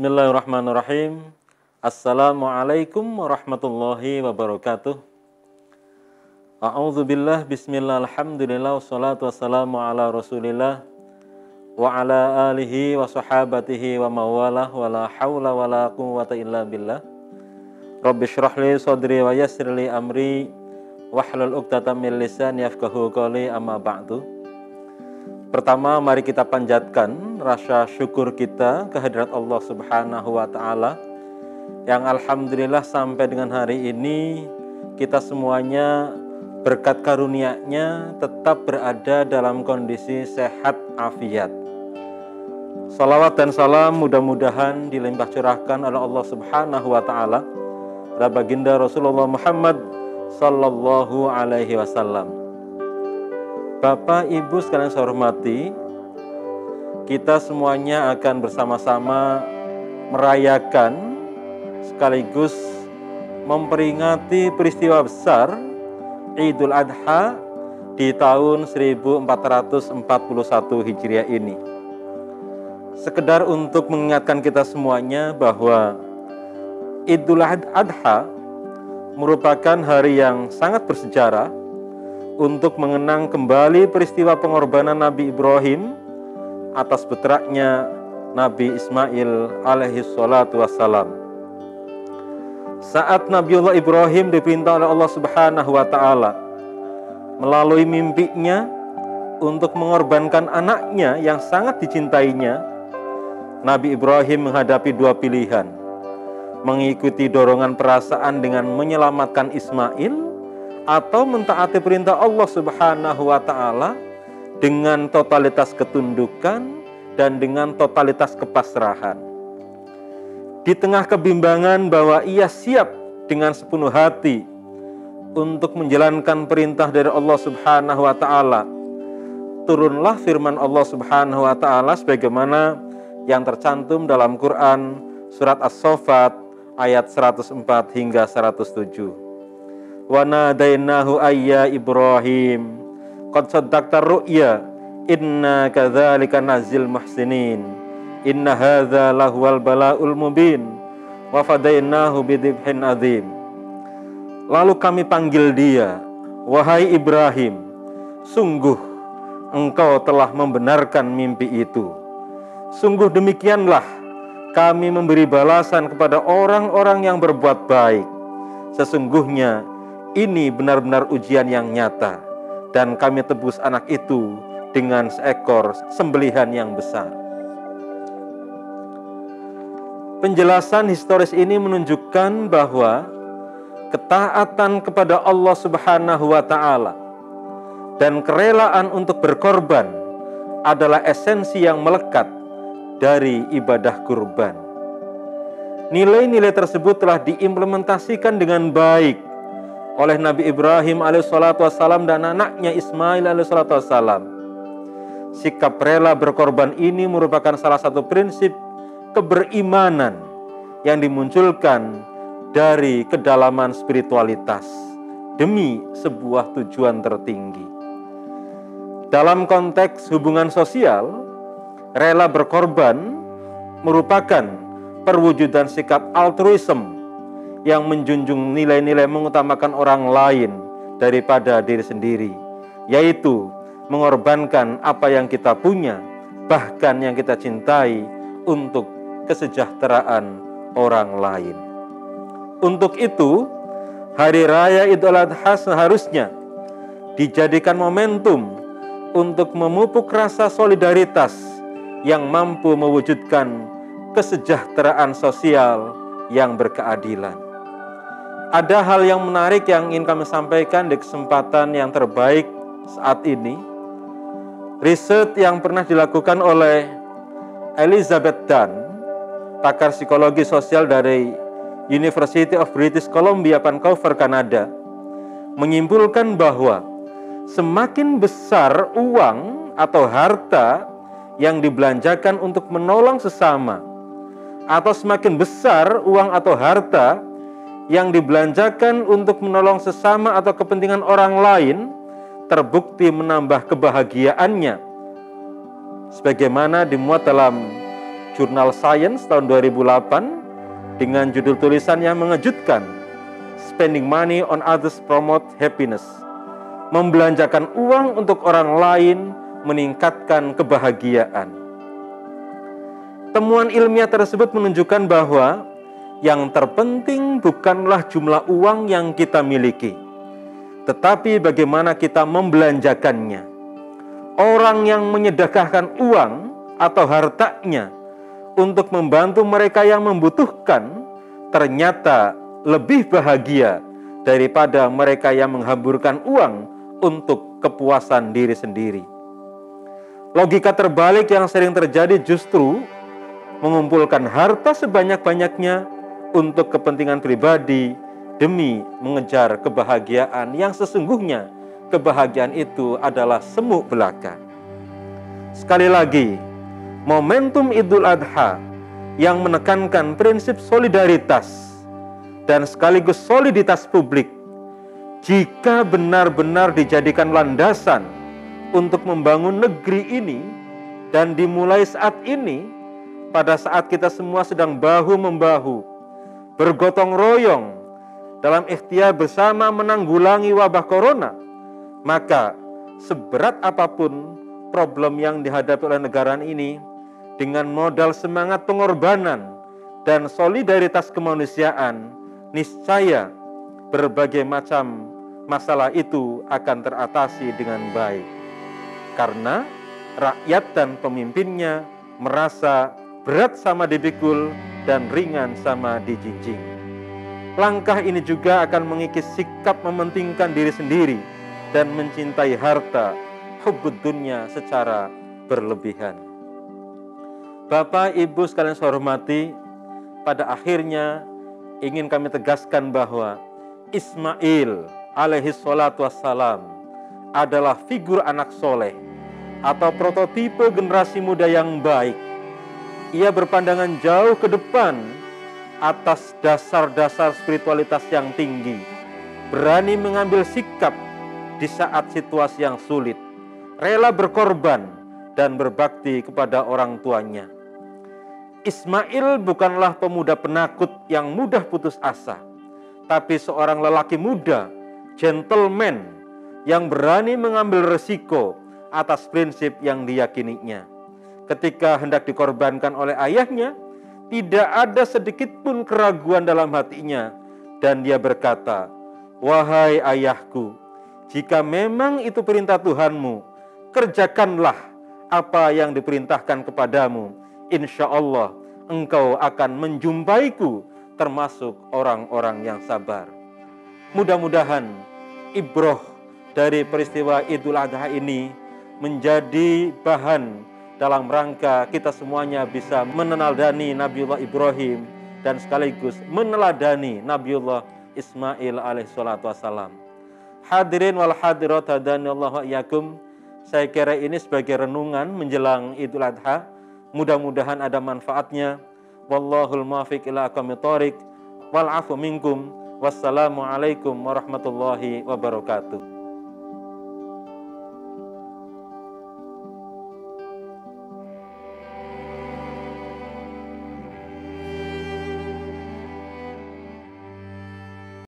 Bismillahirrahmanirrahim. Assalamualaikum warahmatullahi wabarakatuh. A'udzubillah, bismillah, alhamdulillah, wassalatu wassalamu ala rasulillah wa ala alihi wa sahabatihi wa mawalah wa la hawla wa la quwwata illa billah. Rabbi syrah li sadri wa yassir li amri wahlul 'uqdatam min lisani yafqahu qawli, amma ba'du. Pertama, mari kita panjatkan rasa syukur kita kehadirat Allah Subhanahu wa Ta'ala yang alhamdulillah sampai dengan hari ini kita semuanya berkat karunia-Nya tetap berada dalam kondisi sehat afiat. Salawat dan salam mudah-mudahan dilimpah curahkan oleh Allah Subhanahu wa Ta'ala kepada baginda Rasulullah Muhammad sallallahu alaihi wasallam. Bapak, Ibu sekalian saya hormati, kita semuanya akan bersama-sama merayakan sekaligus memperingati peristiwa besar Idul Adha di tahun 1441 Hijriah ini. Sekedar untuk mengingatkan kita semuanya bahwa Idul Adha merupakan hari yang sangat bersejarah untuk mengenang kembali peristiwa pengorbanan Nabi Ibrahim atas putranya Nabi Ismail alaihi salatu wassalam. Saat Nabiullah Ibrahim diperintah oleh Allah Subhanahu wa Ta'ala melalui mimpinya untuk mengorbankan anaknya yang sangat dicintainya, Nabi Ibrahim menghadapi dua pilihan: mengikuti dorongan perasaan dengan menyelamatkan Ismail, atau mentaati perintah Allah Subhanahu wa Ta'ala dengan totalitas ketundukan dan dengan totalitas kepasrahan. Di tengah kebimbangan bahwa ia siap dengan sepenuh hati untuk menjalankan perintah dari Allah Subhanahu wa Ta'ala, turunlah firman Allah Subhanahu wa Ta'ala sebagaimana yang tercantum dalam Quran surat As-Saffat ayat 104 hingga 107. Wa nadainahu ayya Ibrahim qad saddaqta ru'ya inna kadzalika nazil muhsinin inna hadza lahuwal balaul mubin wa fadainahu bidhibhin adzim. Lalu kami panggil dia, wahai Ibrahim, sungguh engkau telah membenarkan mimpi itu. Sungguh demikianlah kami memberi balasan kepada orang-orang yang berbuat baik. Sesungguhnya ini benar-benar ujian yang nyata, dan kami tebus anak itu dengan seekor sembelihan yang besar. Penjelasan historis ini menunjukkan bahwa ketaatan kepada Allah Subhanahu wa Ta'ala dan kerelaan untuk berkorban adalah esensi yang melekat dari ibadah kurban. Nilai-nilai tersebut telah diimplementasikan dengan baik oleh Nabi Ibrahim alaihissalatu wassalam dan anaknya Ismail alaihissalatu wassalam. Sikap rela berkorban ini merupakan salah satu prinsip keberimanan yang dimunculkan dari kedalaman spiritualitas demi sebuah tujuan tertinggi. Dalam konteks hubungan sosial, rela berkorban merupakan perwujudan sikap altruisme yang menjunjung nilai-nilai mengutamakan orang lain daripada diri sendiri, yaitu mengorbankan apa yang kita punya, bahkan yang kita cintai, untuk kesejahteraan orang lain. Untuk itu, Hari Raya Idul Adha seharusnya dijadikan momentum untuk memupuk rasa solidaritas yang mampu mewujudkan kesejahteraan sosial yang berkeadilan. Ada hal yang menarik yang ingin kami sampaikan di kesempatan yang terbaik saat ini. Riset yang pernah dilakukan oleh Elizabeth Dunn, pakar psikologi sosial dari University of British Columbia, Vancouver, Kanada, menyimpulkan bahwa semakin besar uang atau harta yang dibelanjakan untuk menolong sesama, atau semakin besar uang atau harta yang dibelanjakan untuk menolong sesama atau kepentingan orang lain, terbukti menambah kebahagiaannya. Sebagaimana dimuat dalam jurnal Science tahun 2008 dengan judul tulisan yang mengejutkan, Spending Money on Others Promote Happiness. Membelanjakan uang untuk orang lain meningkatkan kebahagiaan. Temuan ilmiah tersebut menunjukkan bahwa yang terpenting bukanlah jumlah uang yang kita miliki, tetapi bagaimana kita membelanjakannya. Orang yang menyedekahkan uang atau hartanya untuk membantu mereka yang membutuhkan ternyata lebih bahagia daripada mereka yang menghamburkan uang untuk kepuasan diri sendiri. Logika terbalik yang sering terjadi justru mengumpulkan harta sebanyak-banyaknya untuk kepentingan pribadi demi mengejar kebahagiaan yang sesungguhnya kebahagiaan itu adalah semu belaka. Sekali lagi, momentum Idul Adha yang menekankan prinsip solidaritas dan sekaligus soliditas publik, jika benar-benar dijadikan landasan untuk membangun negeri ini dan dimulai saat ini, pada saat kita semua sedang bahu-membahu, bergotong royong dalam ikhtiar bersama menanggulangi wabah corona, maka seberat apapun problem yang dihadapi oleh negara ini, dengan modal semangat pengorbanan dan solidaritas kemanusiaan, niscaya berbagai macam masalah itu akan teratasi dengan baik. Karena rakyat dan pemimpinnya merasa berat sama dipikul dan ringan sama dijinjing. Langkah ini juga akan mengikis sikap mementingkan diri sendiri dan mencintai harta, hubbud dunya secara berlebihan. Bapak, Ibu sekalian saya hormati, pada akhirnya ingin kami tegaskan bahwa Ismail alaihi salatu wassalam adalah figur anak soleh atau prototipe generasi muda yang baik. Ia berpandangan jauh ke depan atas dasar-dasar spiritualitas yang tinggi, berani mengambil sikap di saat situasi yang sulit, rela berkorban dan berbakti kepada orang tuanya. Ismail bukanlah pemuda penakut yang mudah putus asa, tapi seorang lelaki muda, gentleman, yang berani mengambil resiko atas prinsip yang diyakininya. Ketika hendak dikorbankan oleh ayahnya, tidak ada sedikit pun keraguan dalam hatinya, dan dia berkata, "Wahai ayahku, jika memang itu perintah Tuhanmu, kerjakanlah apa yang diperintahkan kepadamu. Insya Allah engkau akan menjumpaiku termasuk orang-orang yang sabar." Mudah-mudahan ibroh dari peristiwa Idul Adha ini menjadi bahan dalam rangka kita semuanya bisa meneladani Nabiullah Ibrahim dan sekaligus meneladani Nabiullah Ismail alaihissalatu wassalam. Hadirin wal hadirat hadanillahu wa iyyakum, saya kira ini sebagai renungan menjelang Idul Adha. Mudah-mudahan ada manfaatnya. Wallahul muwaffiq ila aqwamit thoriq wal 'afwu minkum. Wassalamualaikum warahmatullahi wabarakatuh.